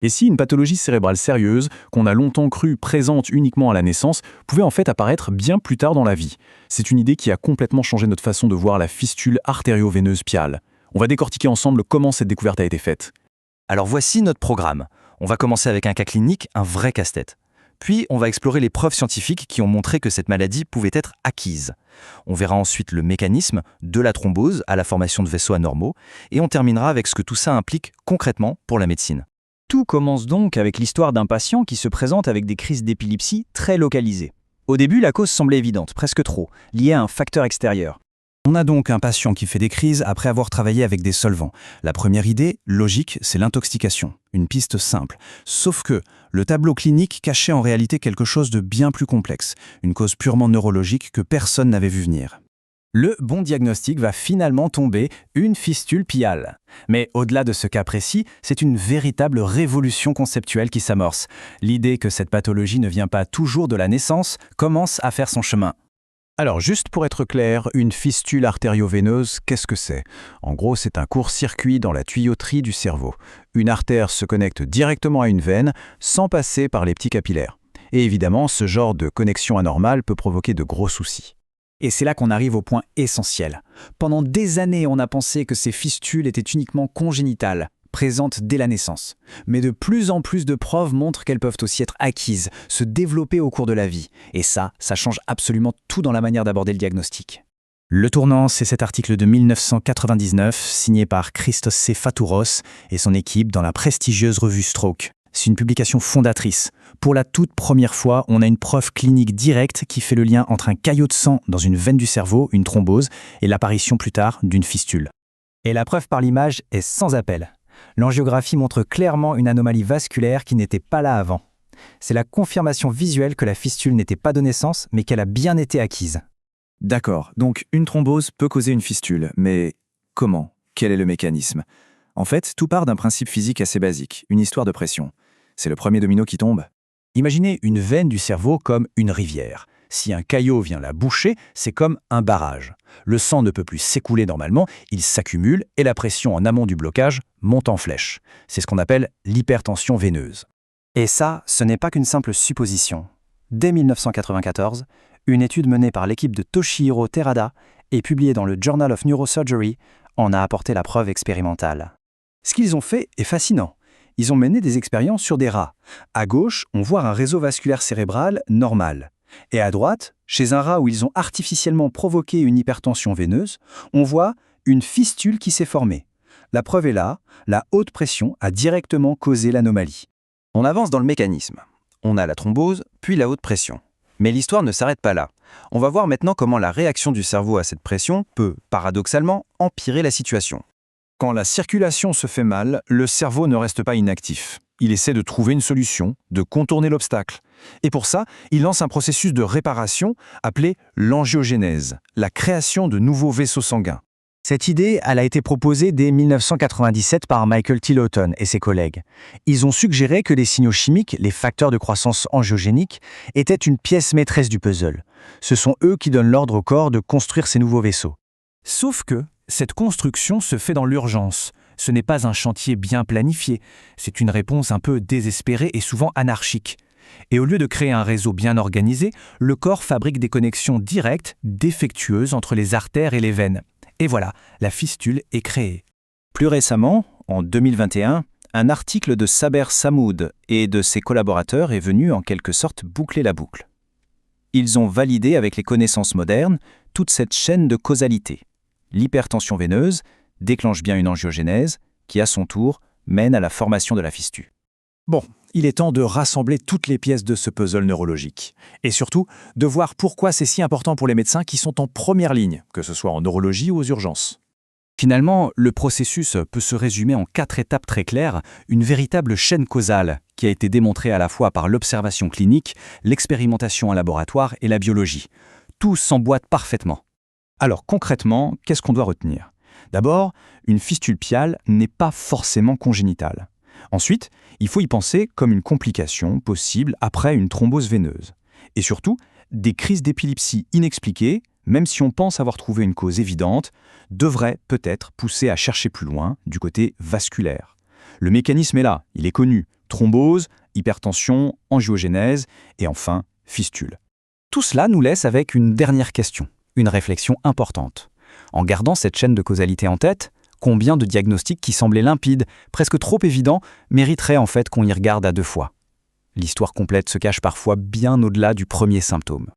Et si une pathologie cérébrale sérieuse, qu'on a longtemps cru présente uniquement à la naissance, pouvait en fait apparaître bien plus tard dans la vie? C'est une idée qui a complètement changé notre façon de voir la fistule artério-veineuse piale. On va décortiquer ensemble comment cette découverte a été faite. Alors voici notre programme. On va commencer avec un cas clinique, un vrai casse-tête. Puis on va explorer les preuves scientifiques qui ont montré que cette maladie pouvait être acquise. On verra ensuite le mécanisme de la thrombose à la formation de vaisseaux anormaux, et on terminera avec ce que tout ça implique concrètement pour la médecine. Tout commence donc avec l'histoire d'un patient qui se présente avec des crises d'épilepsie très localisées. Au début, la cause semblait évidente, presque trop, liée à un facteur extérieur. On a donc un patient qui fait des crises après avoir travaillé avec des solvants. La première idée, logique, c'est l'intoxication. Une piste simple. Sauf que le tableau clinique cachait en réalité quelque chose de bien plus complexe, une cause purement neurologique que personne n'avait vu venir. Le bon diagnostic va finalement tomber, une fistule piale. Mais au-delà de ce cas précis, c'est une véritable révolution conceptuelle qui s'amorce. L'idée que cette pathologie ne vient pas toujours de la naissance commence à faire son chemin. Alors juste pour être clair, une fistule artério-veineuse, qu'est-ce que c'est? En gros, c'est un court-circuit dans la tuyauterie du cerveau. Une artère se connecte directement à une veine sans passer par les petits capillaires. Et évidemment, ce genre de connexion anormale peut provoquer de gros soucis. Et c'est là qu'on arrive au point essentiel. Pendant des années, on a pensé que ces fistules étaient uniquement congénitales, présentes dès la naissance. Mais de plus en plus de preuves montrent qu'elles peuvent aussi être acquises, se développer au cours de la vie. Et ça change absolument tout dans la manière d'aborder le diagnostic. Le tournant, c'est cet article de 1999, signé par Christos Fatouros et son équipe dans la prestigieuse revue Stroke. C'est une publication fondatrice. Pour la toute première fois, on a une preuve clinique directe qui fait le lien entre un caillot de sang dans une veine du cerveau, une thrombose, et l'apparition plus tard d'une fistule. Et la preuve par l'image est sans appel. L'angiographie montre clairement une anomalie vasculaire qui n'était pas là avant. C'est la confirmation visuelle que la fistule n'était pas de naissance, mais qu'elle a bien été acquise. D'accord, donc une thrombose peut causer une fistule, mais comment? Quel est le mécanisme? En fait, tout part d'un principe physique assez basique, une histoire de pression. C'est le premier domino qui tombe. Imaginez une veine du cerveau comme une rivière. Si un caillot vient la boucher, c'est comme un barrage. Le sang ne peut plus s'écouler normalement, il s'accumule et la pression en amont du blocage monte en flèche. C'est ce qu'on appelle l'hypertension veineuse. Et ça, ce n'est pas qu'une simple supposition. Dès 1994, une étude menée par l'équipe de Toshihiro Terada et publiée dans le Journal of Neurosurgery en a apporté la preuve expérimentale. Ce qu'ils ont fait est fascinant. Ils ont mené des expériences sur des rats. À gauche, on voit un réseau vasculaire cérébral normal. Et à droite, chez un rat où ils ont artificiellement provoqué une hypertension veineuse, on voit une fistule qui s'est formée. La preuve est là, la haute pression a directement causé l'anomalie. On avance dans le mécanisme. On a la thrombose, puis la haute pression. Mais l'histoire ne s'arrête pas là. On va voir maintenant comment la réaction du cerveau à cette pression peut, paradoxalement, empirer la situation. Quand la circulation se fait mal, le cerveau ne reste pas inactif. Il essaie de trouver une solution, de contourner l'obstacle. Et pour ça, il lance un processus de réparation appelé l'angiogénèse, la création de nouveaux vaisseaux sanguins. Cette idée, elle a été proposée dès 1997 par Michael Tillotson et ses collègues. Ils ont suggéré que les signaux chimiques, les facteurs de croissance angiogénique, étaient une pièce maîtresse du puzzle. Ce sont eux qui donnent l'ordre au corps de construire ces nouveaux vaisseaux. Sauf que cette construction se fait dans l'urgence. Ce n'est pas un chantier bien planifié. C'est une réponse un peu désespérée et souvent anarchique. Et au lieu de créer un réseau bien organisé, le corps fabrique des connexions directes, défectueuses entre les artères et les veines. Et voilà, la fistule est créée. Plus récemment, en 2021, un article de Saber Samoud et de ses collaborateurs est venu en quelque sorte boucler la boucle. Ils ont validé avec les connaissances modernes toute cette chaîne de causalité. L'hypertension veineuse déclenche bien une angiogénèse qui, à son tour, mène à la formation de la fistule. Bon, il est temps de rassembler toutes les pièces de ce puzzle neurologique. Et surtout, de voir pourquoi c'est si important pour les médecins qui sont en première ligne, que ce soit en neurologie ou aux urgences. Finalement, le processus peut se résumer en 4 étapes très claires, une véritable chaîne causale qui a été démontrée à la fois par l'observation clinique, l'expérimentation en laboratoire et la biologie. Tout s'emboîte parfaitement. Alors concrètement, qu'est-ce qu'on doit retenir? D'abord, une fistule piale n'est pas forcément congénitale. Ensuite, il faut y penser comme une complication possible après une thrombose veineuse. Et surtout, des crises d'épilepsie inexpliquées, même si on pense avoir trouvé une cause évidente, devraient peut-être pousser à chercher plus loin du côté vasculaire. Le mécanisme est là, il est connu. thrombose, hypertension, angiogénèse et enfin fistule. Tout cela nous laisse avec une dernière question, une réflexion importante. En gardant cette chaîne de causalité en tête, combien de diagnostics qui semblaient limpides, presque trop évidents, mériteraient en fait qu'on y regarde à deux fois ? L'histoire complète se cache parfois bien au-delà du premier symptôme.